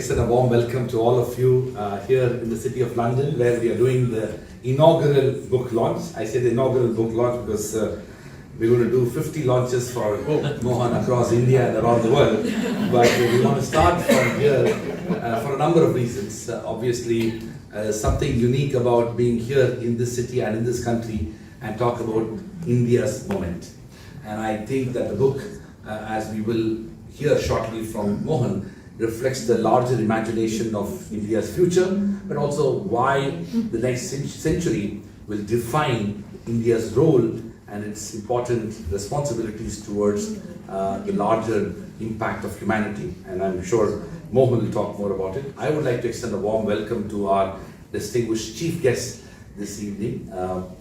extend a warm welcome to all of you here in the city of London, where we are doing the inaugural book launch. I say the inaugural book launch because we're going to do 50 launches for Mohan across India and around the world. But we want to start from here for a number of reasons. Obviously, something unique about being here in this city and in this country and talk about India's moment. And I think that the book, as we will hear shortly from Mohan, reflects the larger imagination of India's future, but also why the next century will define India's role and its important responsibilities towards the larger impact of humanity. And I'm sure Mohan will talk more about it. I would like to extend a warm welcome to our distinguished chief guest this evening,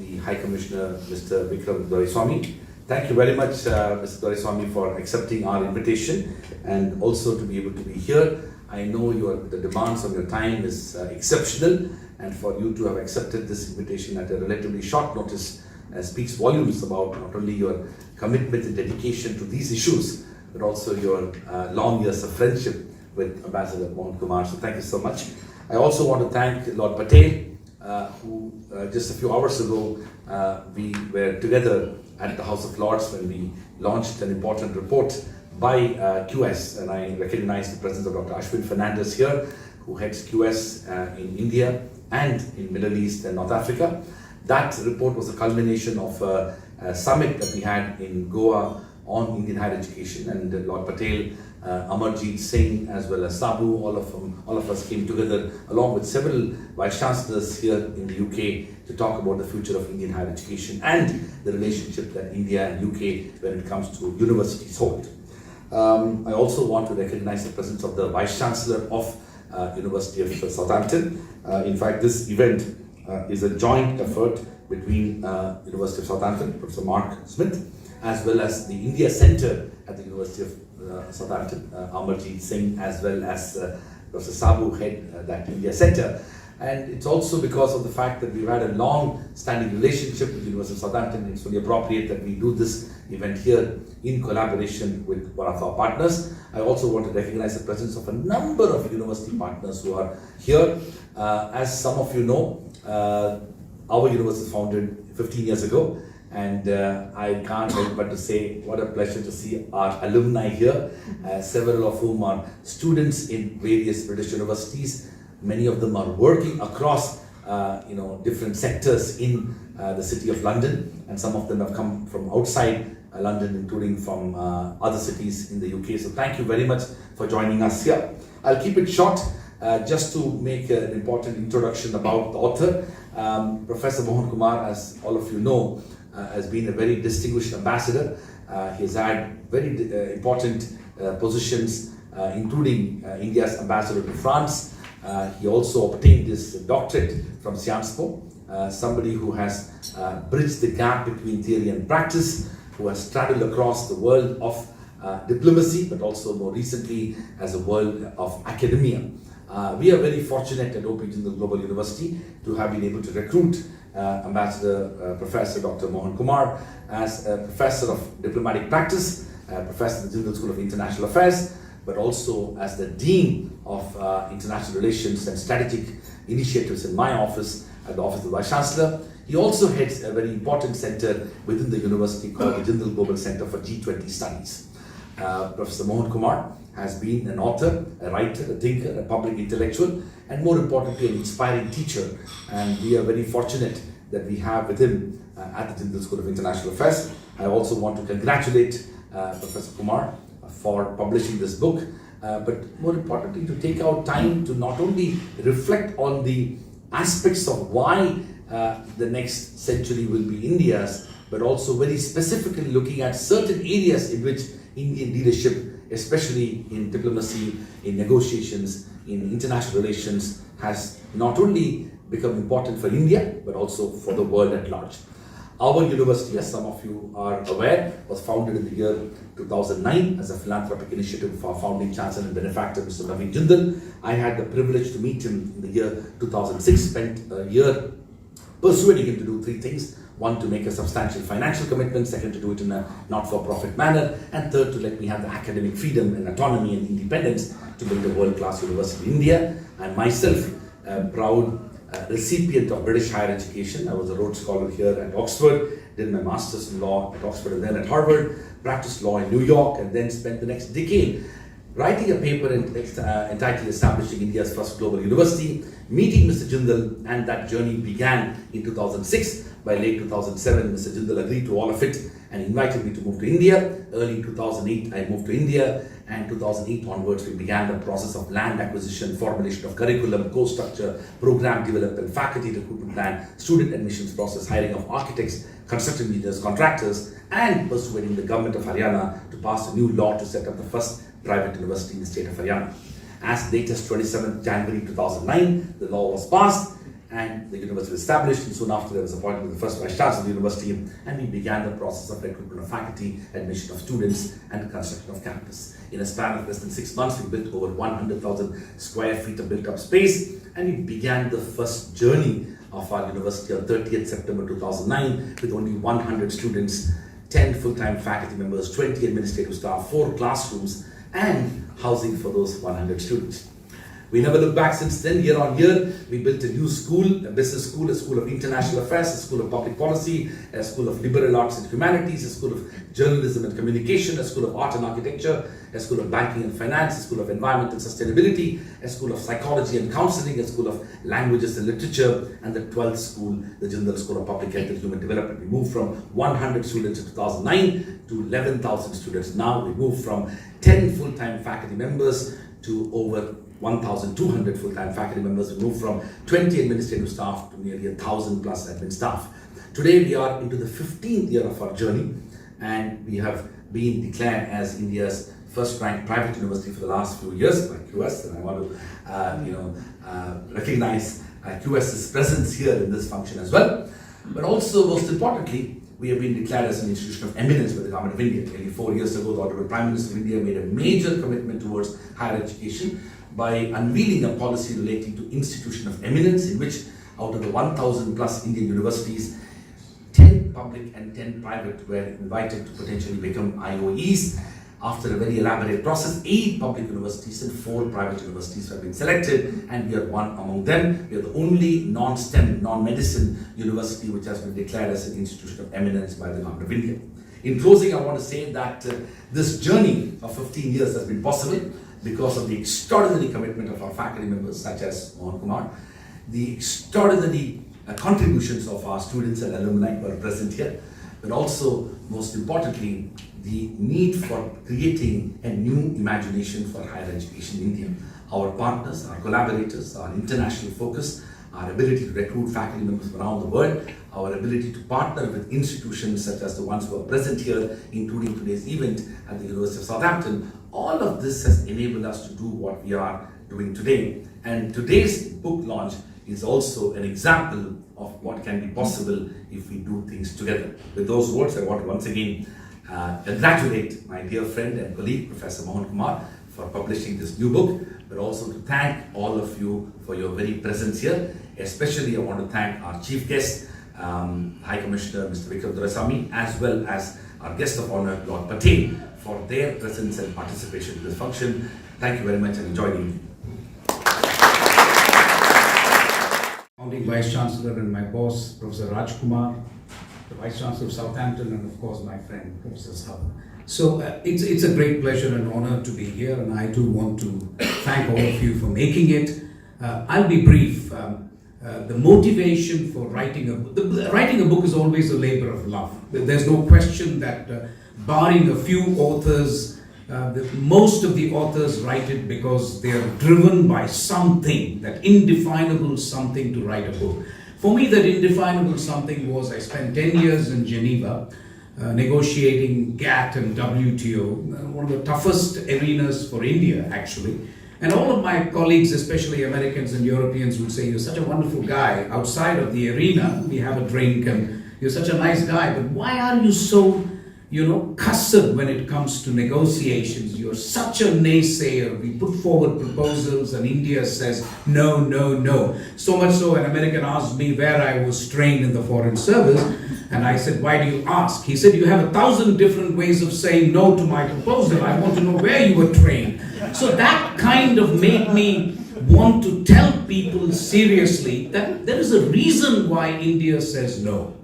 the High Commissioner, Mr. Vikram Doraiswami. Thank you very much, Mr. Doraiswami, for accepting our invitation and also to be able to be here. I know the demands on your time is exceptional, and for you to have accepted this invitation at a relatively short notice speaks volumes about not only your commitment and dedication to these issues, but also your long years of friendship with Ambassador Mohan Kumar. So thank you so much. I also want to thank Lord Patel, who just a few hours ago we were together at the House of Lords when we launched an important report by QS, and I recognize the presence of Dr. Ashwin Fernandez here, who heads QS in India and in Middle East and North Africa. That report was a culmination of a summit that we had in Goa on Indian higher education, and Lord Patel, Amarjeet Singh, as well as Sabu, all of us came together along with several vice chancellors here in the UK to talk about the future of Indian higher education and the relationship that India and UK when it comes to universities hold. I also want to recognize the presence of the vice chancellor of University of Southampton. In fact, this event is a joint effort between University of Southampton, Professor Mark Smith, as well as the India Centre at the University of Southampton, Amarjeet Singh, as well as Professor Sabu head that India Centre. And it's also because of the fact that we've had a long-standing relationship with the University of Southampton. It's only appropriate that we do this event here in collaboration with one of our partners. I also want to recognize the presence of a number of university partners who are here. As some of you know, our university was founded 15 years ago. And I can't help but to say what a pleasure to see our alumni here, several of whom are students in various British universities. Many of them are working across different sectors in the city of London, and some of them have come from outside London, including from other cities in the UK. So thank you very much for joining us here. I'll keep it short. Just to make an important introduction about the author, Professor Mohan Kumar, as all of you know, has been a very distinguished ambassador. He has had very important positions, including India's ambassador to France. He also obtained his doctorate from Sciences Po, somebody who has bridged the gap between theory and practice, who has traveled across the world of diplomacy, but also more recently as a world of academia. We are very fortunate at OP Jindal Global University to have been able to recruit Ambassador Professor Dr. Mohan Kumar as a Professor of Diplomatic Practice, Professor at the Jindal School of International Affairs, but also as the Dean of International Relations and Strategic Initiatives in my office at the Office of the Vice Chancellor. He also heads a very important center within the university called the Jindal Global Center for G20 Studies. Professor Mohan Kumar has been an author, a writer, a thinker, a public intellectual, and more importantly, an inspiring teacher. And we are very fortunate that we have with him at the Jindal School of International Affairs. I also want to congratulate Professor Kumar for publishing this book, but more importantly, to take out time to not only reflect on the aspects of why the next century will be India's, but also very specifically looking at certain areas in which Indian leadership, especially in diplomacy, in negotiations, in international relations, has not only become important for India, but also for the world at large. Our university, as some of you are aware, was founded in the year 2009 as a philanthropic initiative of our founding chancellor and benefactor, Mr. Jindal. I had the privilege to meet him in the year 2006, spent a year persuading him to do three things. One, to make a substantial financial commitment. Second, to do it in a not-for-profit manner. And third, to let me have the academic freedom and autonomy and independence to build a world-class university in India. I'm myself a proud recipient of British higher education. I was a Rhodes Scholar here at Oxford, did my Masters in Law at Oxford and then at Harvard, practiced law in New York, and then spent the next decade writing a paper entitled Establishing India's First Global University, meeting Mr. Jindal, and that journey began in 2006. By late 2007, Mr. Jindal agreed to all of it and invited me to move to India. Early 2008, I moved to India, and 2008 onwards, we began the process of land acquisition, formulation of curriculum, course structure, program development, faculty recruitment plan, student admissions process, hiring of architects, construction engineers, contractors, and persuading the government of Haryana to pass a new law to set up the first private university in the state of Haryana. As late as 27th January 2009, the law was passed and the university was established, and soon after there was appointed the first Vice Chancellor of the university, and we began the process of recruitment of faculty, admission of students, and construction of campus. In a span of less than 6 months, we built over 100,000 square feet of built-up space, and we began the first journey of our university on 30th September 2009 with only 100 students, 10 full-time faculty members, 20 administrative staff, 4 classrooms, and housing for those 100 students. We never looked back since then. Year on year, we built a new school, a business school, a school of international affairs, a school of public policy, a school of liberal arts and humanities, a school of journalism and communication, a school of art and architecture, a school of banking and finance, a school of environment and sustainability, a school of psychology and counseling, a school of languages and literature, and the 12th school, the Jindal School of Public Health and Human Development. We moved from 100 students in 2009 to 11,000 students. Now we moved from 10 full-time faculty members to over 1,200 full-time faculty members. We moved from 20 administrative staff to nearly 1,000 plus admin staff. Today we are into the 15th year of our journey, and we have been declared as India's first-ranked private university for the last few years by QS, and I want to recognize QS's presence here in this function as well. But also, most importantly, we have been declared as an institution of eminence by the Government of India. Nearly 4 years ago, the Honorable Prime Minister of India made a major commitment towards higher education by unveiling a policy relating to institution of eminence, in which out of the 1,000 plus Indian universities, 10 public and 10 private were invited to potentially become IOEs. After a very elaborate process, 8 public universities and 4 private universities have been selected, and we are one among them. We are the only non-STEM, non-medicine university which has been declared as an institution of eminence by the Government of India. In closing, I want to say that this journey of 15 years has been possible because of the extraordinary commitment of our faculty members such as Mohan Kumar, the extraordinary contributions of our students and alumni who are present here, but also, most importantly, the need for creating a new imagination for higher education in India. Our partners, our collaborators, our international focus, our ability to recruit faculty members from around the world, our ability to partner with institutions such as the ones who are present here, including today's event at the University of Southampton, all of this has enabled us to do what we are doing today. And today's book launch is also an example of what can be possible if we do things together. With those words, I want to once again congratulate my dear friend and colleague, Professor Mohan Kumar, for publishing this new book, but also to thank all of you for your very presence here. Especially, I want to thank our chief guest, High Commissioner Mr. Vikram Doraiswami, as well as our guest of honor, Lord Patel, for their presence and participation in this function. Thank you very much and enjoy the evening. Founding Vice Chancellor and my boss, Professor Raj Kumar, the Vice Chancellor of Southampton, and of course my friend, Professor Sabu. So it's a great pleasure and honor to be here, and I too want to thank all of you for making it. I'll be brief. The motivation for writing a book, writing a book is always a labor of love. There's no question that barring a few authors, most of the authors write it because they are driven by something, that indefinable something to write a book. For me, that indefinable something was I spent 10 years in Geneva negotiating GATT and WTO, one of the toughest arenas for India actually. And all of my colleagues, especially Americans and Europeans, would say, "You're such a wonderful guy. Outside of the arena, we have a drink and you're such a nice guy, but why are you so, cussed when it comes to negotiations? You're such a naysayer. We put forward proposals and India says, no, no, no." So much so, an American asked me where I was trained in the foreign service. And I said, why do you ask? He said, you have 1,000 different ways of saying no to my proposal. I want to know where you were trained. So that kind of made me want to tell people seriously that there is a reason why India says no.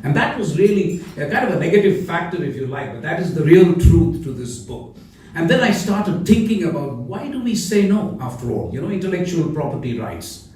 And that was really a kind of a negative factor, if you like, but that is the real truth to this book. And then I started thinking about why do we say no, after all? You know, intellectual property rights.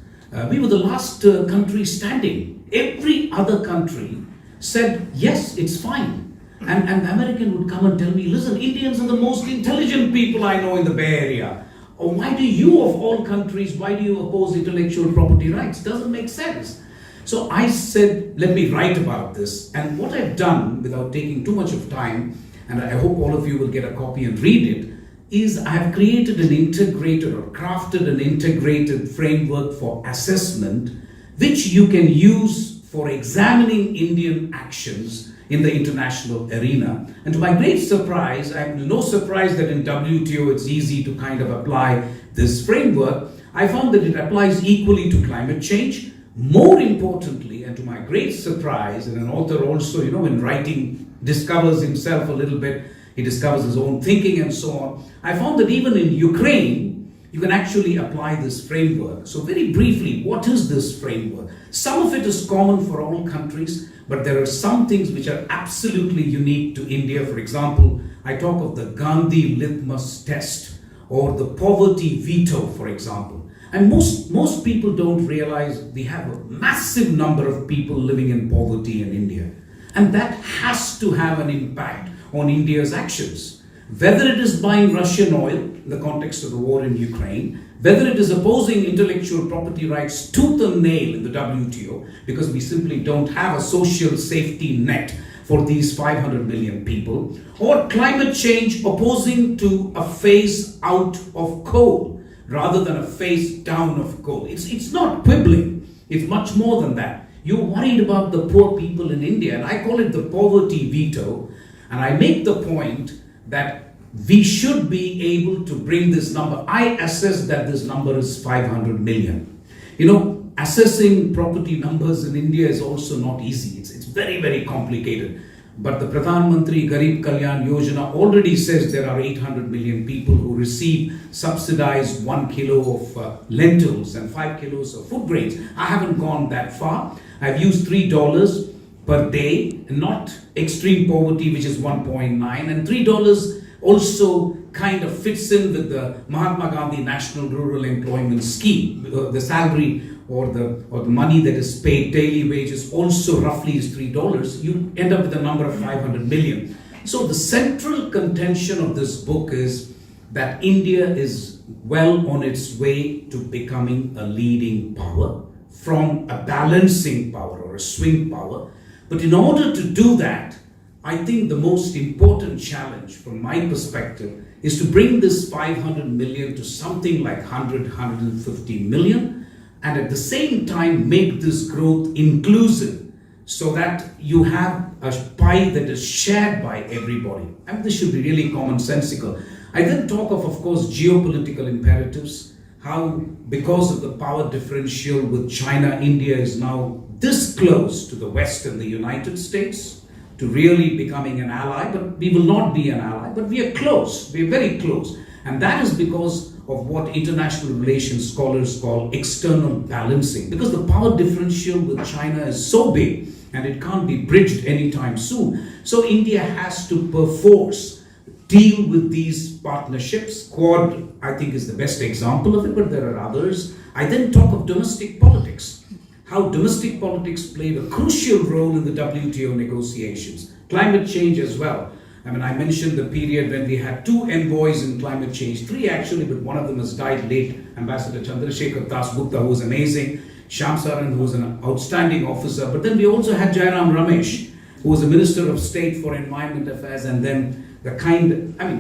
We were the last country standing. Every other country said, yes, it's fine. And the American would come and tell me, listen, Indians are the most intelligent people I know in the Bay Area. Or why do you, of all countries, why do you oppose intellectual property rights? Doesn't make sense. So I said, let me write about this. And what I've done, without taking too much of time, and I hope all of you will get a copy and read it, is I have created an integrated or crafted an integrated framework for assessment, which you can use for examining Indian actions in the international arena. And to my great surprise, I'm no surprise that in WTO it's easy to kind of apply this framework. I found that it applies equally to climate change. More importantly, and to my great surprise, and an author also, you know, in writing discovers himself a little bit, he discovers his own thinking and so on. I found that even in Ukraine, you can actually apply this framework. So very briefly, what is this framework? Some of it is common for all countries, but there are some things which are absolutely unique to India. For example, I talk of the Gandhi litmus test or the poverty veto, for example. And most people don't realize we have a massive number of people living in poverty in India. And that has to have an impact on India's actions. Whether it is buying Russian oil in the context of the war in Ukraine, whether it is opposing intellectual property rights tooth and nail in the WTO, because we simply don't have a social safety net for these 500 million people, or climate change opposing to a phase out of coal rather than a phase down of coal. It's not quibbling. It's much more than that. You're worried about the poor people in India, and I call it the poverty veto, and I make the point that we should be able to bring this number. I assess that this number is 500 million. You know, assessing property numbers in India is also not easy. It's very, very complicated. But the Pradhan Mantri Garib Kalyan Yojana already says there are 800 million people who receive subsidized 1 kilo of lentils and 5 kilos of food grains. I haven't gone that far. I've used $3 per day, not extreme poverty, which is 1.9, and $3 also kind of fits in with the Mahatma Gandhi National Rural Employment Scheme. The salary or the money that is paid, daily wages, also roughly is $3. You end up with a number of 500 million. So the central contention of this book is that India is well on its way to becoming a leading power from a balancing power or a swing power. But in order to do that, I think the most important challenge from my perspective is to bring this 500 million to something like 150 million, and at the same time make this growth inclusive so that you have a pie that is shared by everybody. And this should be really commonsensical. I then talk of course, geopolitical imperatives, how because of the power differential with China, India is now this close to the West and the United States, to really becoming an ally, but we will not be an ally, but we are close, we are very close. And that is because of what international relations scholars call external balancing, because the power differential with China is so big and it can't be bridged anytime soon. So India has to perforce deal with these partnerships. Quad, I think, is the best example of it, but there are others. I then talk of domestic politics. How domestic politics played a crucial role in the WTO negotiations. Climate change as well. I mean, I mentioned the period when we had 2 envoys in climate change, 3 actually, but one of them has died late. Ambassador Chandrasekhar Dasgupta, who was amazing. Shyam Saran, who was an outstanding officer. But then we also had Jairam Ramesh, who was a Minister of State for Environment Affairs, and then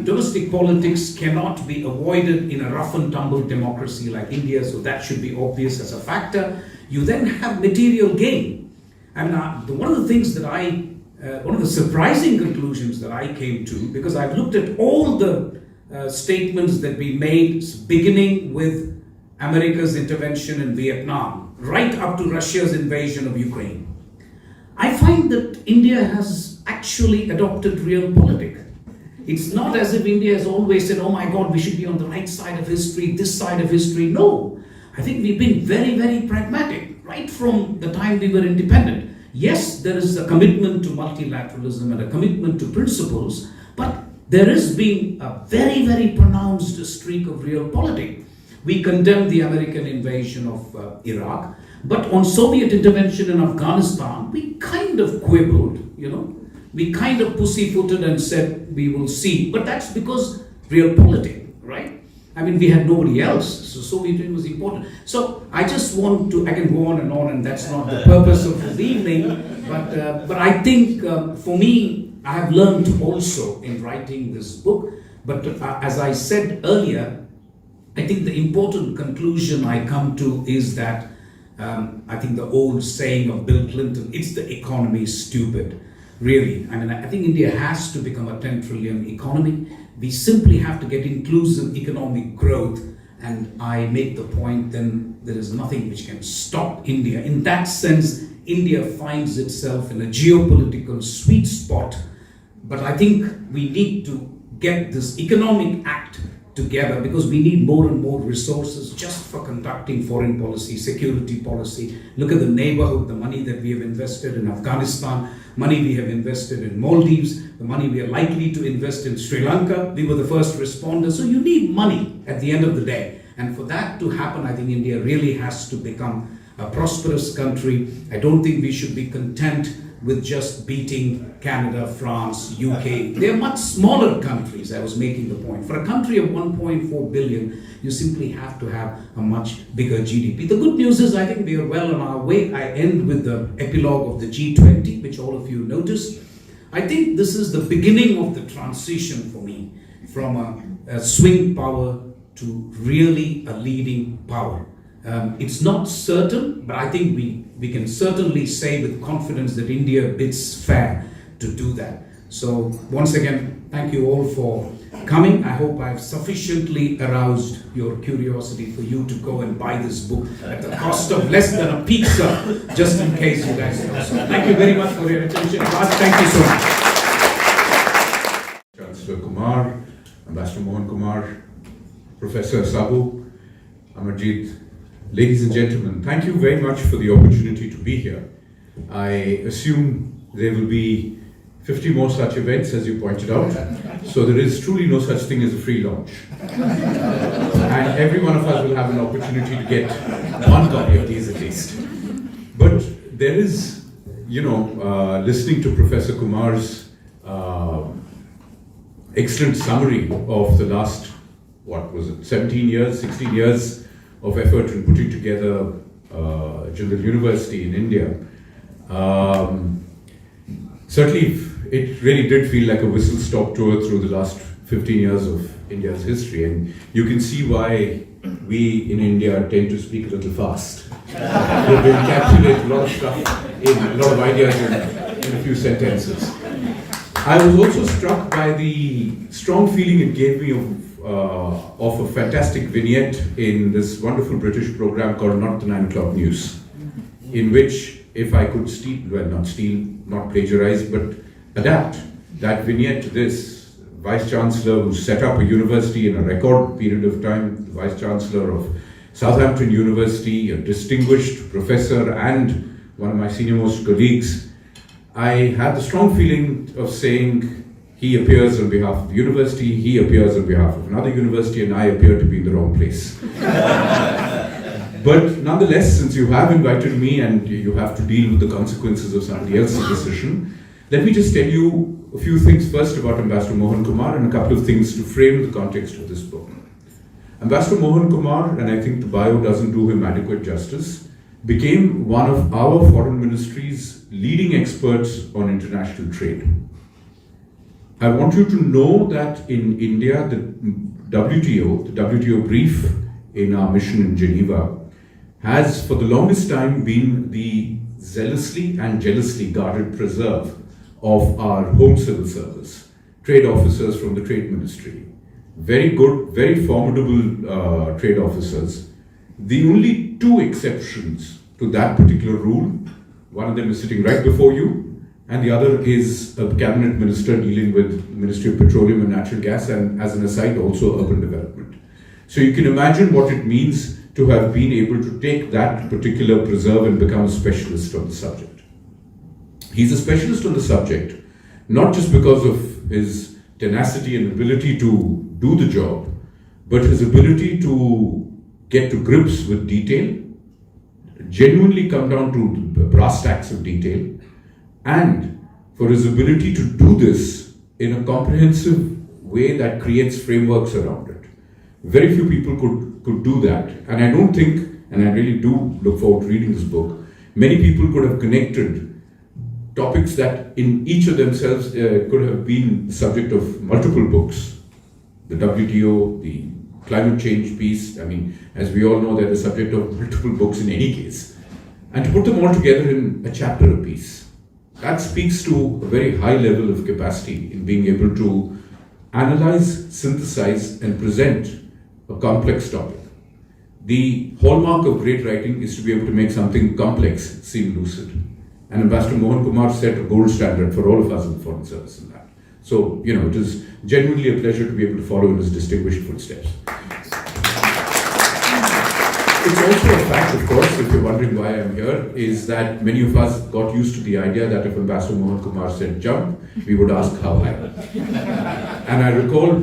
domestic politics cannot be avoided in a rough and tumble democracy like India, so that should be obvious as a factor. You then have material gain. One of the things that one of the surprising conclusions that I came to, because I've looked at all the statements that we made, beginning with America's intervention in Vietnam, right up to Russia's invasion of Ukraine. I find that India has actually adopted realpolitik. It's not as if India has always said, oh my God, we should be on the right side of history, this side of history. No, I think we've been very, very pragmatic right from the time we were independent. Yes, there is a commitment to multilateralism and a commitment to principles, but there has been a very, very pronounced streak of realpolitik. We condemned the American invasion of Iraq, but on Soviet intervention in Afghanistan, we kind of quibbled, We kind of pussyfooted and said, we will see. But that's because realpolitik, right? I mean, we had nobody else, so Soviet Union was important. So I just want to, I can go on, and that's not the purpose of this evening, but I think for me, I have learned also in writing this book, but as I said earlier, I think the important conclusion I come to is that I think the old saying of Bill Clinton, it's the economy stupid. Really, I mean, I think India has to become a 10 trillion economy. We simply have to get inclusive economic growth, and I make the point then there is nothing which can stop India. In that sense, India finds itself in a geopolitical sweet spot, but I think we need to get this economic act together because we need more and more resources just for conducting foreign policy, security policy. Look at the neighborhood, the money that we have invested in Afghanistan, money we have invested in Maldives, the money we are likely to invest in Sri Lanka. We were the first responders. So you need money at the end of the day. And for that to happen, I think India really has to become a prosperous country. I don't think we should be content with just beating Canada, France, UK. They're much smaller countries, I was making the point. For a country of 1.4 billion, you simply have to have a much bigger GDP. The good news is I think we are well on our way. I end with the epilogue of the G20, which all of you noticed. I think this is the beginning of the transition for me from a swing power to really a leading power. It's not certain, but I think we can certainly say with confidence that India bids fair to do that. So once again, thank you all for coming. I hope I've sufficiently aroused your curiosity for you to go and buy this book at the cost of less than a pizza, just in case you guys know. So thank you very much for your attention. Raj, thank you so much. Chancellor Kumar, Ambassador Mohan Kumar, Professor Sabu, Amarjeet, ladies and gentlemen, thank you very much for the opportunity to be here. I assume there will be 50 more such events, as you pointed out. So there is truly no such thing as a free launch. And every one of us will have an opportunity to get one copy of these at least. But there is, listening to Professor Kumar's excellent summary of the last, 17 years, 16 years of effort in putting together Jindal University in India. Certainly, it really did feel like a whistle-stop tour through the last 15 years of India's history, and you can see why we in India tend to speak a little fast. We encapsulate a lot of stuff, a lot of ideas in a few sentences. I was also struck by the strong feeling it gave me of a fantastic vignette in this wonderful British program called Not the 9 O'Clock News, in which, if I could not plagiarize, but adapt that vignette to this, Vice Chancellor who set up a university in a record period of time, the Vice Chancellor of Southampton University, a distinguished professor and one of my senior-most colleagues, I had the strong feeling of saying, he appears on behalf of the university, he appears on behalf of another university, and I appear to be in the wrong place. But nonetheless, since you have invited me and you have to deal with the consequences of somebody else's decision, let me just tell you a few things first about Ambassador Mohan Kumar and a couple of things to frame the context of this book. Ambassador Mohan Kumar, and I think the bio doesn't do him adequate justice, became one of our foreign ministry's leading experts on international trade. I want you to know that in India, the WTO brief in our mission in Geneva has for the longest time been the zealously and jealously guarded preserve of our home civil service, trade officers from the trade ministry. Very good, very formidable trade officers. The only two exceptions to that particular rule One of them is sitting right before you, and the other is a cabinet minister dealing with the Ministry of Petroleum and Natural Gas, and as an aside, also urban development. So you can imagine what it means to have been able to take that particular preserve and become a specialist on the subject. He's a specialist on the subject, not just because of his tenacity and ability to do the job, but his ability to get to grips with detail, genuinely come down to the brass tacks of detail, and for his ability to do this in a comprehensive way that creates frameworks around it. Very few people could do that, and I don't think, and I really do look forward to reading this book, many people could have connected topics that in each of themselves could have been the subject of multiple books. The WTO, the climate change piece, I mean, as we all know, they're the subject of multiple books in any case. And to put them all together in a chapter apiece, that speaks to a very high level of capacity in being able to analyze, synthesize, and present a complex topic. The hallmark of great writing is to be able to make something complex seem lucid. And Ambassador Mohan Kumar set a gold standard for all of us in the Foreign Service in that. So, it is genuinely a pleasure to be able to follow in his distinguished footsteps. It's also a fact, of course, if you're wondering why I'm here, is that many of us got used to the idea that if Ambassador Mohan Kumar said jump, we would ask how high. And I recall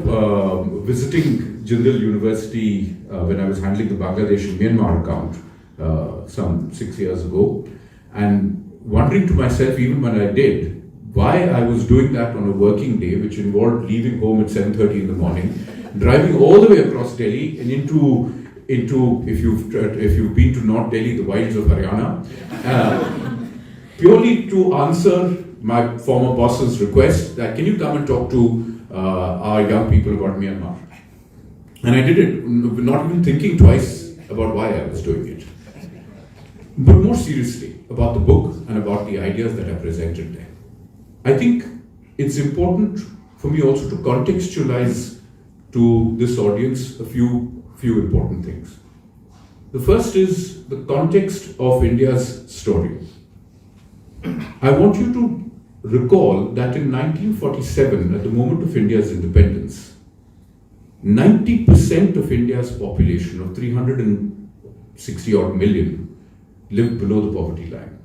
visiting Jindal University when I was handling the Bangladesh and Myanmar account some 6 years ago, and wondering to myself, even when I did, why I was doing that on a working day, which involved leaving home at 7:30 in the morning, driving all the way across Delhi and into if you've been to North Delhi, the wilds of Haryana, purely to answer my former boss's request that can you come and talk to our young people about Myanmar. And I did it, not even thinking twice about why I was doing it, but more seriously about the book and about the ideas that are presented there. I think it's important for me also to contextualize to this audience a few important things. The first is the context of India's story. I want you to recall that in 1947, at the moment of India's independence, 90% of India's population of 360 odd million lived below the poverty line.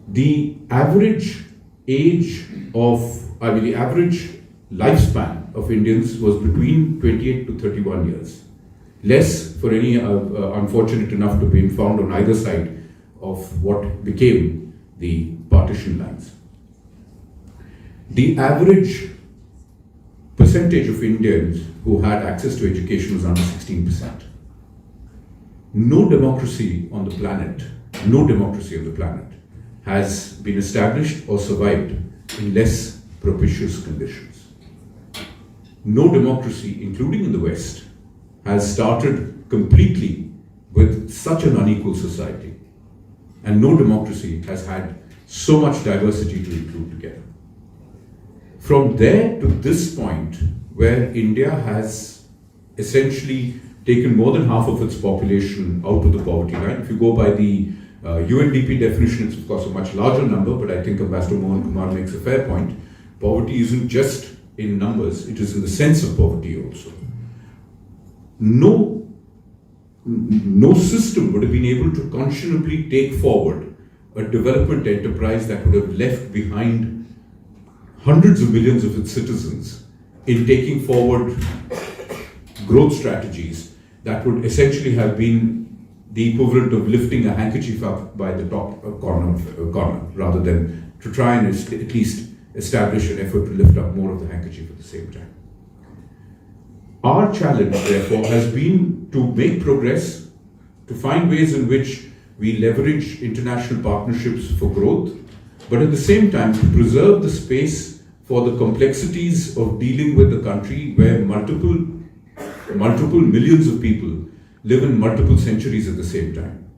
The average the average lifespan of Indians was between 28 to 31 years. Less for any unfortunate enough to be found on either side of what became the partition lines. The average percentage of Indians who had access to education was under 16%. No democracy on the planet has been established or survived in less propitious conditions. No democracy, including in the West, has started completely with such an unequal society. And no democracy has had so much diversity to include together. From there to this point, where India has essentially taken more than half of its population out of the poverty line. If you go by the UNDP definition, it's of course a much larger number, but I think Ambassador Mohan Kumar makes a fair point. Poverty isn't just in numbers, it is in the sense of poverty also. No system would have been able to conscionably take forward a development enterprise that would have left behind hundreds of millions of its citizens in taking forward growth strategies that would essentially have been the equivalent of lifting a handkerchief up by the top corner, rather than to try and at least establish an effort to lift up more of the handkerchief at the same time. Our challenge, therefore, has been to make progress, to find ways in which we leverage international partnerships for growth, but at the same time to preserve the space for the complexities of dealing with a country where multiple millions of people live in multiple centuries at the same time.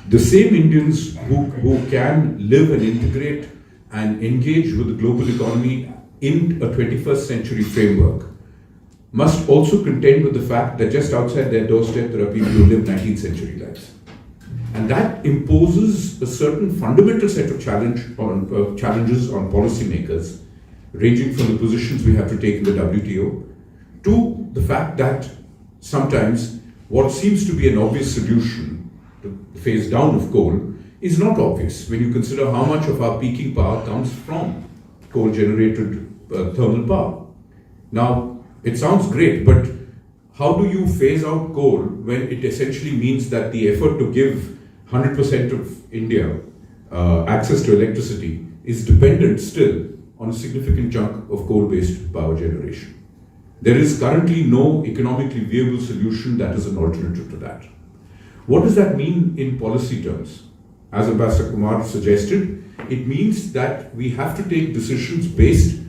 The same Indians who can live and integrate and engage with the global economy in a 21st century framework must also contend with the fact that just outside their doorstep there are people who live 19th century lives. And that imposes a certain fundamental set of challenges on policymakers, ranging from the positions we have to take in the WTO to the fact that sometimes what seems to be an obvious solution, the phase down of coal, is not obvious when you consider how much of our peaking power comes from coal-generated thermal power. Now, it sounds great, but how do you phase out coal when it essentially means that the effort to give 100% of India access to electricity is dependent still on a significant chunk of coal-based power generation? There is currently no economically viable solution that is an alternative to that. What does that mean in policy terms? As Ambassador Kumar suggested, it means that we have to take decisions based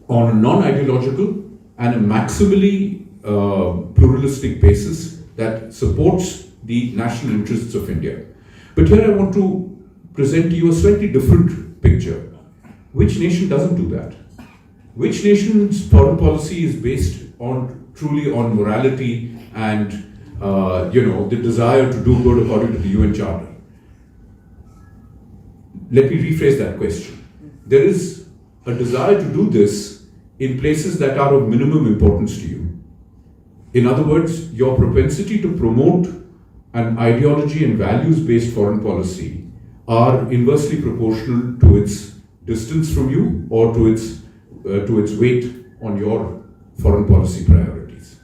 on a non-ideological and a maximally pluralistic basis that supports the national interests of India. But here I want to present to you a slightly different picture. Which nation doesn't do that? Which nation's foreign policy is based truly on morality and the desire to do good according to the UN Charter? Let me rephrase that question. There is a desire to do this in places that are of minimum importance to you. In other words, your propensity to promote an ideology and values-based foreign policy are inversely proportional to its distance from you or to its weight on your foreign policy priorities.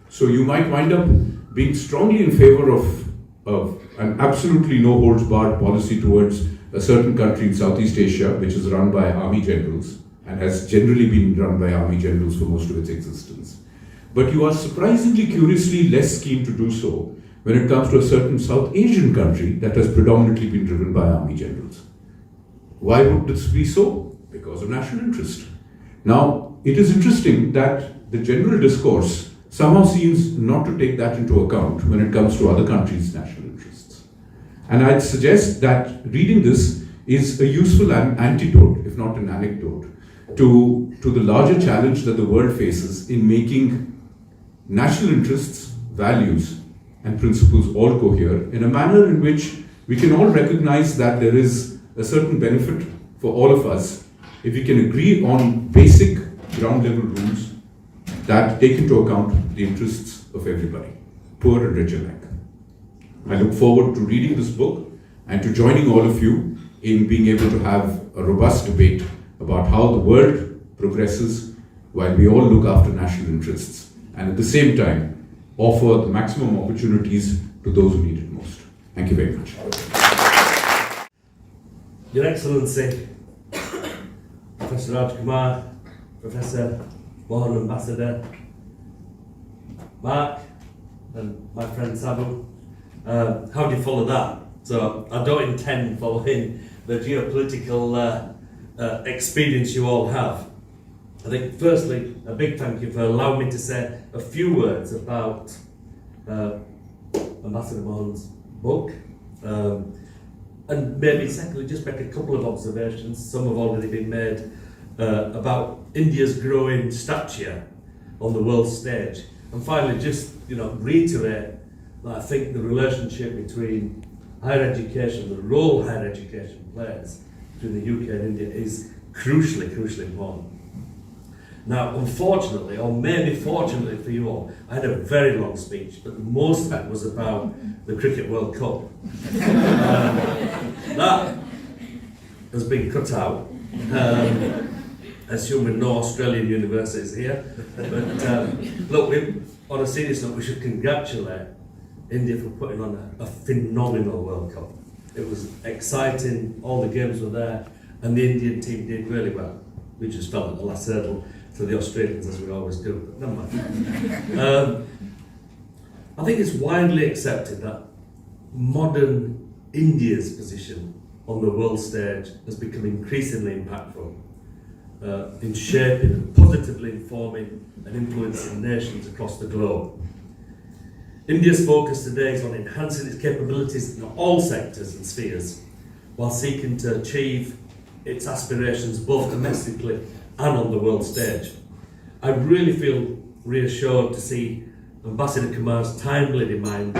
So you might wind up being strongly in favor of an absolutely no-holds-barred policy towards a certain country in Southeast Asia, which is run by army generals and has generally been run by army generals for most of its existence. But you are surprisingly curiously less keen to do so when it comes to a certain South Asian country that has predominantly been driven by army generals. Why would this be so? Because of national interest. Now, it is interesting that the general discourse somehow seems not to take that into account when it comes to other countries' national interests. And I'd suggest that reading this is a useful antidote, if not an anecdote, to the larger challenge that the world faces in making national interests, values, and principles all cohere in a manner in which we can all recognize that there is a certain benefit for all of us if we can agree on basic ground level rules that take into account the interests of everybody, poor and rich alike. I look forward to reading this book and to joining all of you in being able to have a robust debate about how the world progresses while we all look after national interests and at the same time offer the maximum opportunities to those who need it most. Thank you very much. Your Excellency, Professor Raj Kumar, Professor Mohan, Ambassador Mark, and my friend Sabu, how do you follow that? So I don't intend following the geopolitical experience you all have. I think firstly, a big thank you for allowing me to say a few words about Ambassador Mohan's book. And maybe secondly, just make a couple of observations, some have already been made, about India's growing stature on the world stage. And finally, just reiterate that I think the relationship between higher education, the role higher education plays between the UK and India is crucially important. Now, unfortunately, or maybe fortunately for you all, I had a very long speech, but most of it was about the Cricket World Cup. That has been cut out, assuming no Australian universities here. But look, on a serious note, we should congratulate India for putting on a phenomenal World Cup. It was exciting, all the games were there, and the Indian team did really well. We just fell at the last hurdle to the Australians, as we always do, but never mind. I think it's widely accepted that modern India's position on the world stage has become increasingly impactful in shaping and positively informing and influencing nations across the globe. India's focus today is on enhancing its capabilities in all sectors and spheres, while seeking to achieve its aspirations both domestically and on the world stage. I really feel reassured to see Ambassador Kumar's timely demand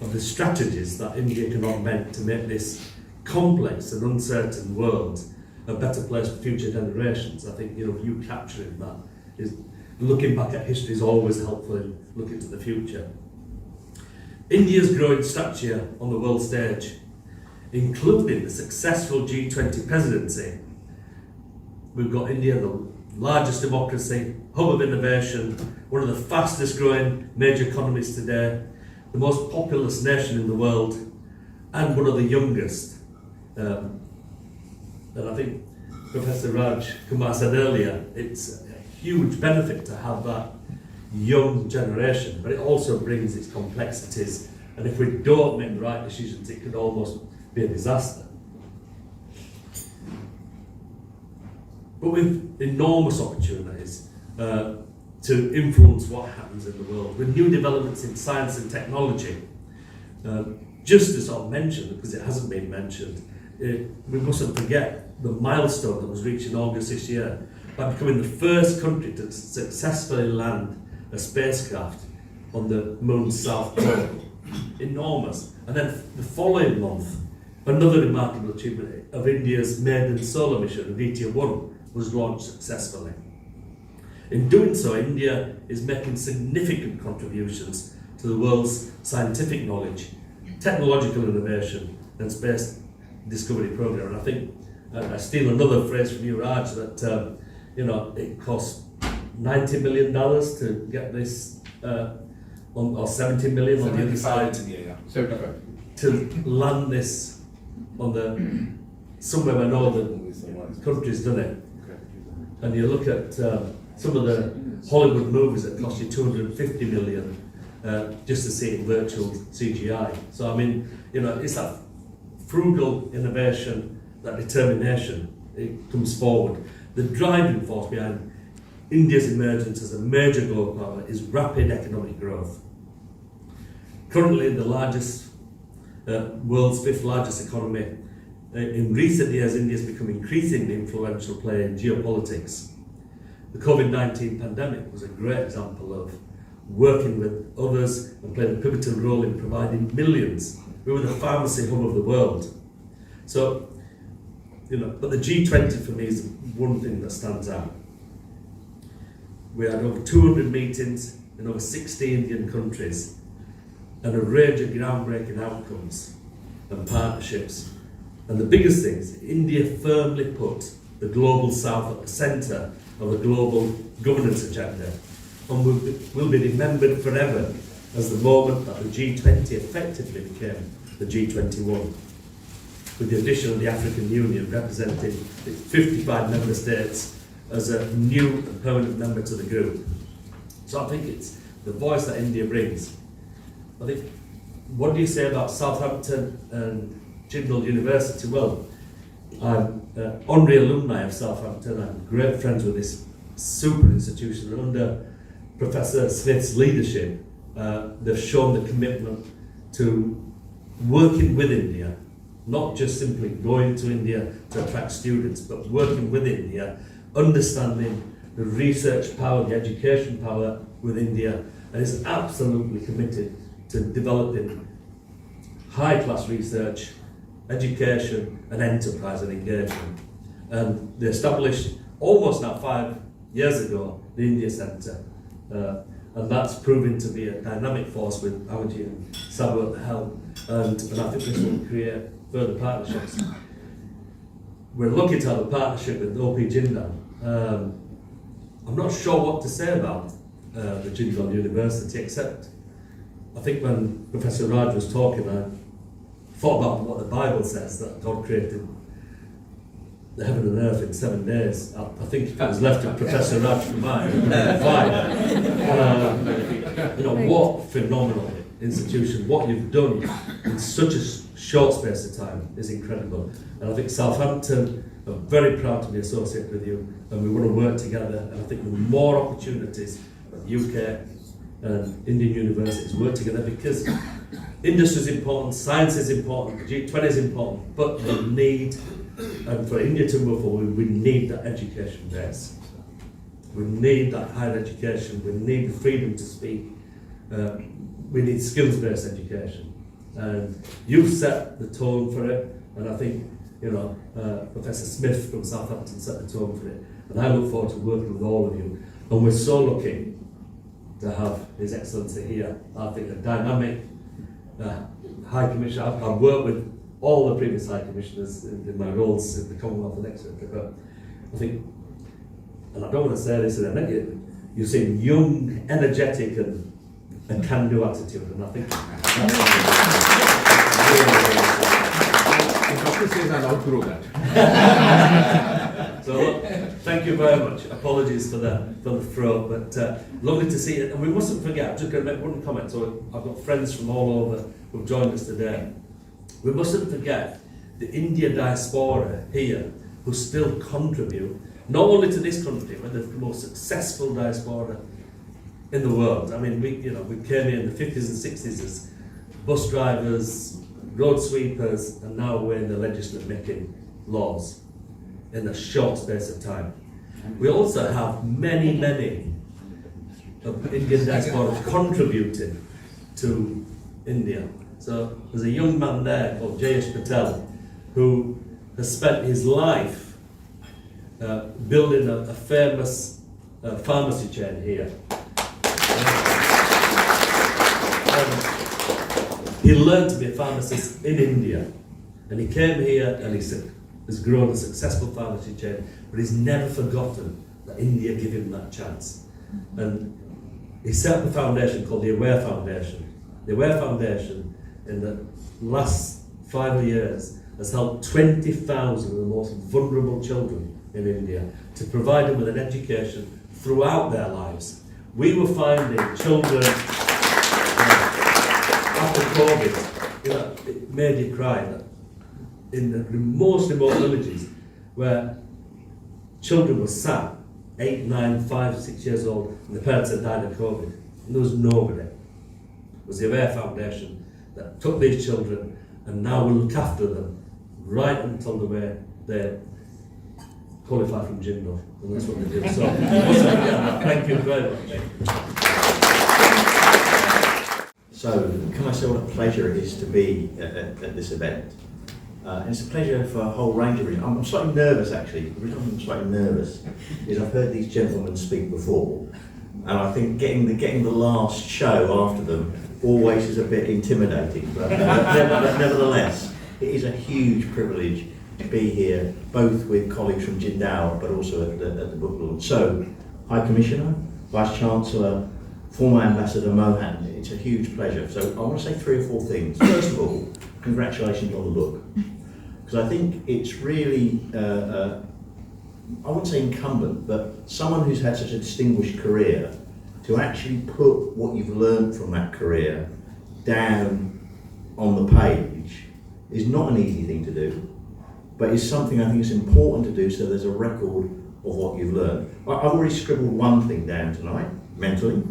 of the strategies that India can augment to make this complex and uncertain world a better place for future generations. I think, you know, you capturing that is, looking back at history is always helpful in looking to the future. India's growing stature on the world stage, including the successful G20 presidency. We've got India, the largest democracy, hub of innovation, one of the fastest growing major economies today, the most populous nation in the world, and one of the youngest. And I think Professor Raj Kumar said earlier, it's a huge benefit to have that young generation, but it also brings its complexities, and if we don't make the right decisions, it could almost be a disaster. But with enormous opportunities to influence what happens in the world, with new developments in science and technology, just to sort of mention, because it hasn't been mentioned, we mustn't forget the milestone that was reached in August this year by becoming the first country to successfully land a spacecraft on the moon's south pole. Enormous. And then the following month, another remarkable achievement of India's maiden solar mission, VT1, was launched successfully. In doing so, India is making significant contributions to the world's scientific knowledge, technological innovation, and space discovery program. And I think I steal another phrase from you, Raj, that it costs $90 million to get this, or 70 million on the other side, 75. to land this on the somewhere where no other country's done it. And you look at some of the Hollywood movies that cost you 250 million just to see it in virtual CGI. So I mean, it's that frugal innovation, that determination, it comes forward. The driving force behind India's emergence as a major global power is rapid economic growth. Currently the largest, world's fifth largest economy, in recent years India has become increasingly influential player in geopolitics. The COVID-19 pandemic was a great example of working with others and playing a pivotal role in providing millions. We were the pharmacy hub of the world. So, but the G20 for me is one thing that stands out. We had over 200 meetings in over 60 Indian countries and a range of groundbreaking outcomes and partnerships. And the biggest thing is India firmly put the global south at the centre of the global governance agenda, and will be remembered forever as the moment that the G20 effectively became the G21, with the addition of the African Union representing its 55 member states as a new and permanent member to the group. So I think it's the voice that India brings. I think, what do you say about Southampton and Jindal University? Well, I'm honorary alumni of Southampton. I'm great friends with this super institution. And under Professor Smith's leadership, they've shown the commitment to working with India, not just simply going to India to attract students, but working with India, understanding the research power, the education power with India, and is absolutely committed to developing high-class research, education and enterprise and engagement. And they established almost now 5 years ago the India Centre, and that's proving to be a dynamic force with Amaji and Sabu at the helm, and I think this will create further partnerships. We're lucky to have a partnership with OP Jindal. I'm not sure what to say about the Jindal University, except I think when Professor Raj was talking, I thought about what the Bible says, that God created the heaven and earth in 7 days. I think if it was left to Professor Raj Kumar, what phenomenal institution. What you've done in such a short space of time is incredible. And I think Southampton are very proud to be associated with you, and we want to work together. And I think with more opportunities, UK and Indian universities work together, because industry is important, science is important, G20 is important, but we need, and for India to move forward, we need that education base. We need that higher education, we need the freedom to speak, we need skills-based education. And you've set the tone for it, and I think, you know, Professor Smith from Southampton set the tone for it. And I look forward to working with all of you. And we're so lucky to have His Excellency here. I think a dynamic High Commissioner. I've worked with all the previous High Commissioners in my roles in the Commonwealth and Exchequer, but I think, and I don't want to say this in a negative, you seem young, energetic, and a can-do attitude, and I think The doctor says I'll outgrow that. so. Look, thank you very much. Apologies for the throw, but lovely to see it. And we mustn't forget. I'm just going to make one comment. So I've got friends from all over who've joined us today. We mustn't forget the India diaspora here who still contribute not only to this country, but the most successful diaspora in the world. I mean, we came here in the 50s and 60s as bus drivers, road sweepers, and now we're in the legislature making laws in a short space of time. We also have many of Indian diaspora contributing to India. So there's a young man there called Patel who has spent his life building a famous pharmacy chain here. He learned to be a pharmacist in India, and he came here and has grown a successful pharmacy chain, but he's never forgotten that India gave him that chance. And he set up a foundation called the Aware Foundation. The Aware Foundation in the last 5 years has helped 20,000 of the most vulnerable children in India to provide them with an education throughout their lives. We were finding children after COVID, it made you cry, that in the most remote villages where children were sat 8, 9, 5, 6 years old and the parents had died of COVID, and there was nobody. It was the Aware Foundation that took these children and now will look after them right until they qualify from Jindal, and that's what they do. So, thank you very much. So, can I say what a pleasure it is to be at this event? And it's a pleasure for a whole range of reasons. I'm slightly nervous actually. The reason I'm slightly nervous is I've heard these gentlemen speak before, and I think getting the last show after them always is a bit intimidating. But nevertheless, it is a huge privilege to be here, both with colleagues from Jindal, but also at the book launch. So, High Commissioner, Vice Chancellor, former Ambassador Mohan, it's a huge pleasure. So I want to say 3 or 4 things. First of all, congratulations on the book. Because I think it's really, I wouldn't say incumbent, but someone who's had such a distinguished career, to actually put what you've learned from that career down on the page is not an easy thing to do, but it's something I think is important to do so there's a record of what you've learned. I've already scribbled one thing down tonight, mentally,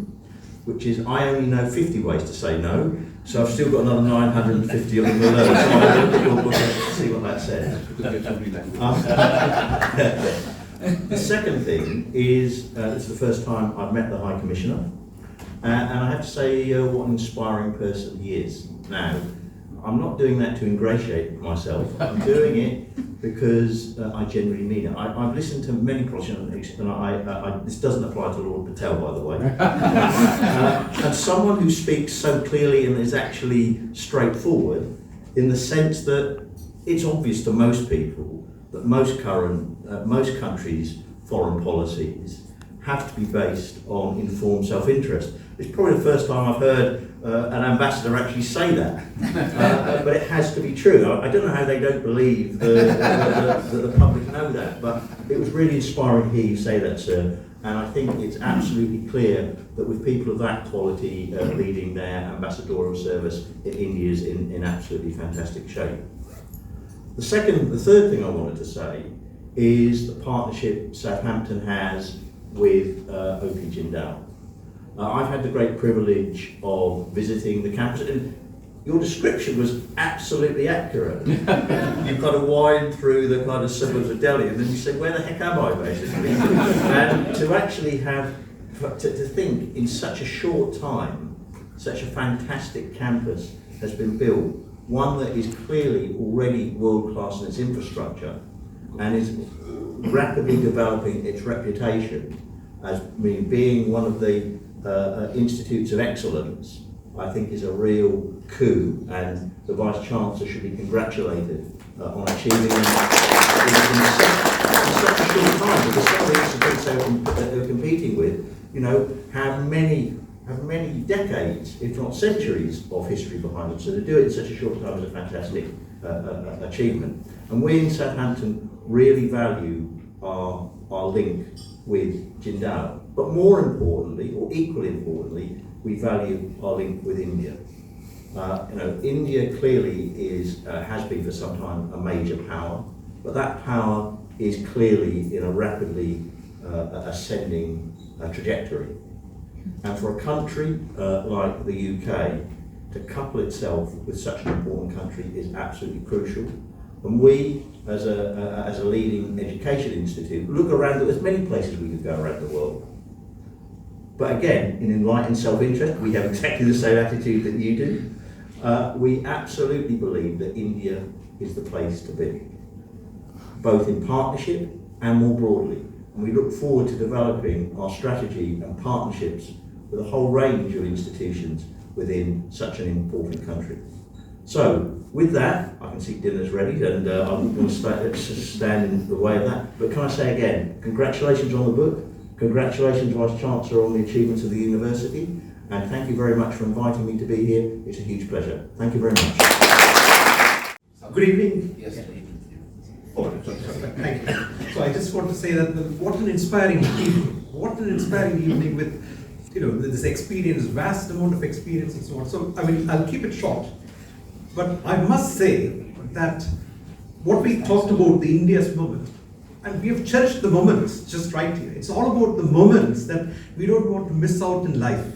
which is I only know 50 ways to say no, so I've still got another 950 of them to learn. So I'll look at your book and see what that says. The second thing is, this is the first time I've met the High Commissioner, and I have to say what an inspiring person he is. Now, I'm not doing that to ingratiate myself, I'm doing it because I genuinely mean it. I've listened to many projects, and this doesn't apply to Lord Patel, by the way. And someone who speaks so clearly and is actually straightforward, in the sense that it's obvious to most people that most countries' foreign policies have to be based on informed self-interest. It's probably the first time I've heard an ambassador actually say that, but it has to be true. I don't know how they don't believe that the public know that, but it was really inspiring to hear you say that, sir. And I think it's absolutely clear that with people of that quality leading their ambassadorial service, India is in absolutely fantastic shape. The third thing I wanted to say is the partnership Southampton has with OP Jindal. I've had the great privilege of visiting the campus, and your description was absolutely accurate. You kind of wind through the kind of suburbs of Delhi, and then you said, where the heck am I, basically? And to actually to think in such a short time, such a fantastic campus has been built, one that is clearly already world-class in its infrastructure and is rapidly developing its reputation as being one of the institutes of excellence, I think is a real coup, and the Vice-Chancellor should be congratulated on achieving that in such a short time, because some of the institutes they're competing with, have many decades, if not centuries, of history behind them. So to do it in such a short time is a fantastic achievement. And we in Southampton really value our link with Jindal. But more importantly, or equally importantly, we value our link with India. India clearly has been for some time a major power, but that power is clearly in a rapidly ascending trajectory. And for a country like the UK to couple itself with such an important country is absolutely crucial. And we, as a leading education institute, look around. There's many places we could go around the world. But again, in enlightened self-interest, we have exactly the same attitude that you do. We absolutely believe that India is the place to be, both in partnership and more broadly. And we look forward to developing our strategy and partnerships with a whole range of institutions within such an important country. So, with that, I can see dinner's ready, and I wouldn't want to stand in the way of that. But can I say again, congratulations on the book, congratulations Vice-Chancellor on the achievements of the university, and thank you very much for inviting me to be here. It's a huge pleasure. Thank you very much. Good evening. Yes. Oh, thank you. So I just want to say that what an inspiring evening. What an inspiring evening with, this experience, vast amount of experience and so on. So, I'll keep it short. But I must say that what we talked about, the India's moment, and we have cherished the moments just right here. It's all about the moments that we don't want to miss out in life.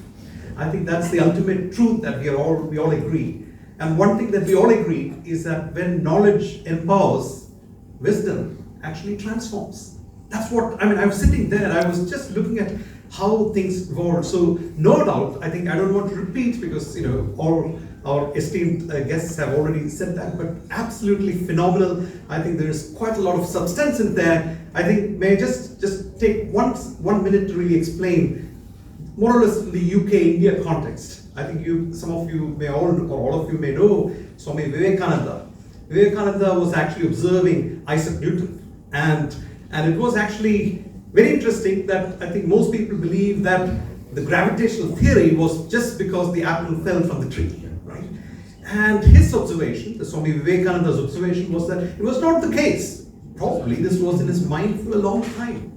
I think that's the ultimate truth that we all agree. And one thing that we all agree is that when knowledge empowers, wisdom actually transforms. That's what, I was sitting there, I was just looking at how things evolved. So no doubt, I don't want to repeat because, all our esteemed guests have already said that, but absolutely phenomenal. I think there is quite a lot of substance in there. I think, may I just take one minute to really explain more or less in the UK-India context. I think some of you may all of you may know Swami Vivekananda. Vivekananda was actually observing Isaac Newton, and it was actually very interesting that I think most people believe that the gravitational theory was just because the apple fell from the tree, right? And his observation, the Swami Vivekananda's observation, was that it was not the case. Probably this was in his mind for a long time.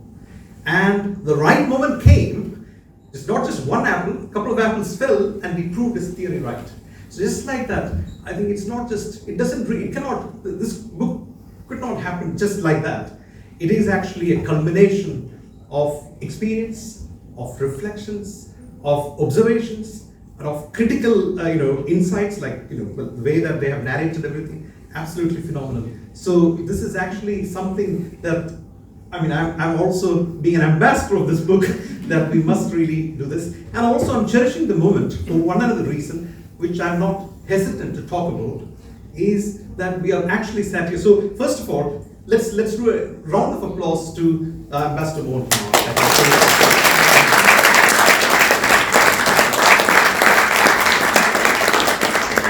And the right moment came. It's not just one apple, a couple of apples fell, and he proved his theory right. So just like that, I think it's not just, this book could not happen just like that. It is actually a culmination of experience, of reflections, of observations, and of critical, insights, like, the way that they have narrated everything, absolutely phenomenal. So this is actually something that, I'm also being an ambassador of this book, that we must really do this. And also I'm cherishing the moment for one another reason, which I'm not hesitant to talk about, is that we are actually sat here. So first of all, let's do a round of applause to Ambassador Mohan. And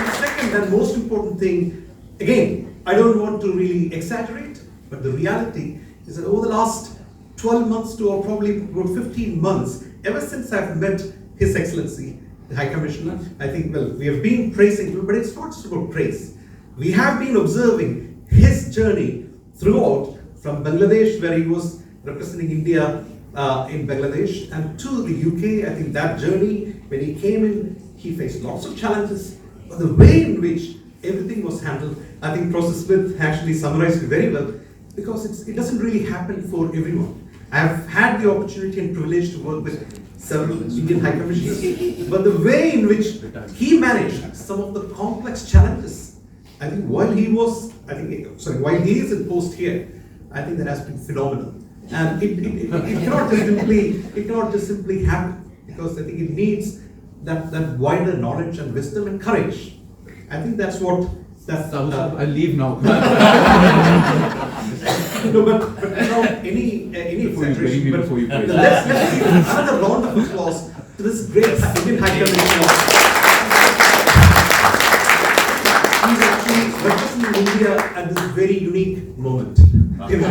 the second and most important thing, again, I don't want to really exaggerate, but the reality is that over the last 12 months to or probably about 15 months, ever since I've met His Excellency, the High Commissioner, I think, we have been praising, but it's not just about praise. We have been observing his journey throughout, from Bangladesh, where he was representing India in Bangladesh, and to the UK. I think that journey, when he came in, he faced lots of challenges, but the way in which everything was handled, I think Professor Smith actually summarized it very well, because it doesn't really happen for everyone. I have had the opportunity and privilege to work with several Indian High Commissioners, but the way in which he managed some of the complex challenges, I think while he is in post here, I think that has been phenomenal. And it cannot just simply happen, because I think it needs that wider knowledge and wisdom and courage. I think that's what, that's. Sabu, I'll leave now. No, but without any Before you exaggeration. bring me But before you praise. let's give another round of applause to this great Indian High Commissioner. He's actually representing India at this very unique moment. You know.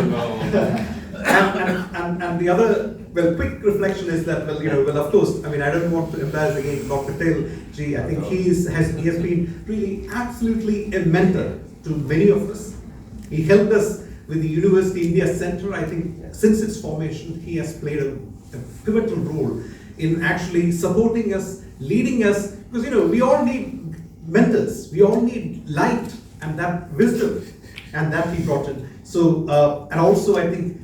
And the other, well, quick reflection is that, well, of course, I mean, I don't want to embarrass again Dr. Patel ji. I think he has been really absolutely a mentor to many of us. He helped us with the University India Center. I think since its formation, he has played a pivotal role in actually supporting us, leading us, because we all need mentors, we all need light and that wisdom, and that he brought in. So, and also I think,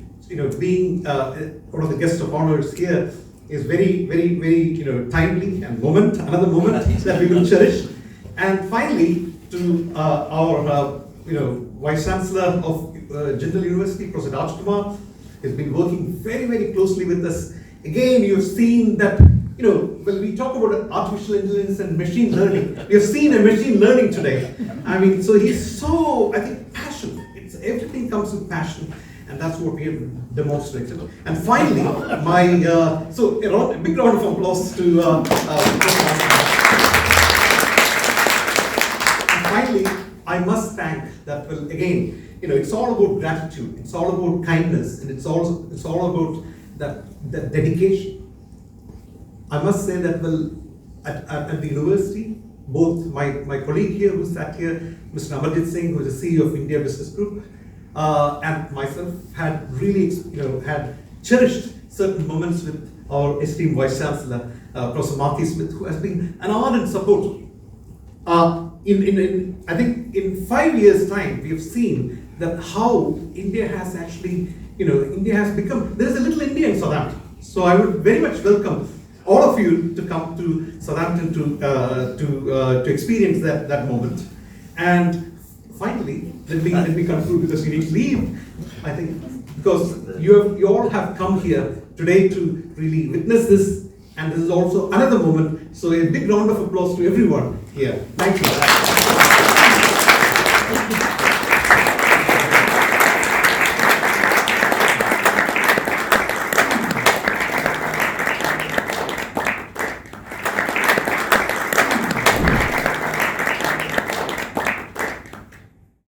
being one of the guests of honors here is very, very, very, timely and another moment that we will cherish. And finally, to our, Vice Chancellor of Jindal University, Professor Raj Kumar, has been working very, very closely with us. Again, you've seen that, when we talk about artificial intelligence and machine learning, we have seen a machine learning today. I mean, so he's so, I think, passionate. Everything comes with passion, and that's what we have demonstrated. And finally, so a big round of applause to and finally, I must thank that. Well, again, it's all about gratitude. It's all about kindness, and it's all about that dedication. I must say that, well, at the university, both my colleague here who sat here, Mr. Amarjit Singh, who is the CEO of India Business Group, and myself had really, had cherished certain moments with our esteemed Vice Chancellor, Professor Marty Smith, who has been an ardent supporter. I think in 5 years' time, we have seen that how India has actually, India has become, there is a little India in Southampton. So I would very much welcome all of you to come to Southampton to experience that moment. And finally, let me conclude with a serious leave. I think because you all have come here today to really witness this, and this is also another moment. So a big round of applause to everyone here. Thank you.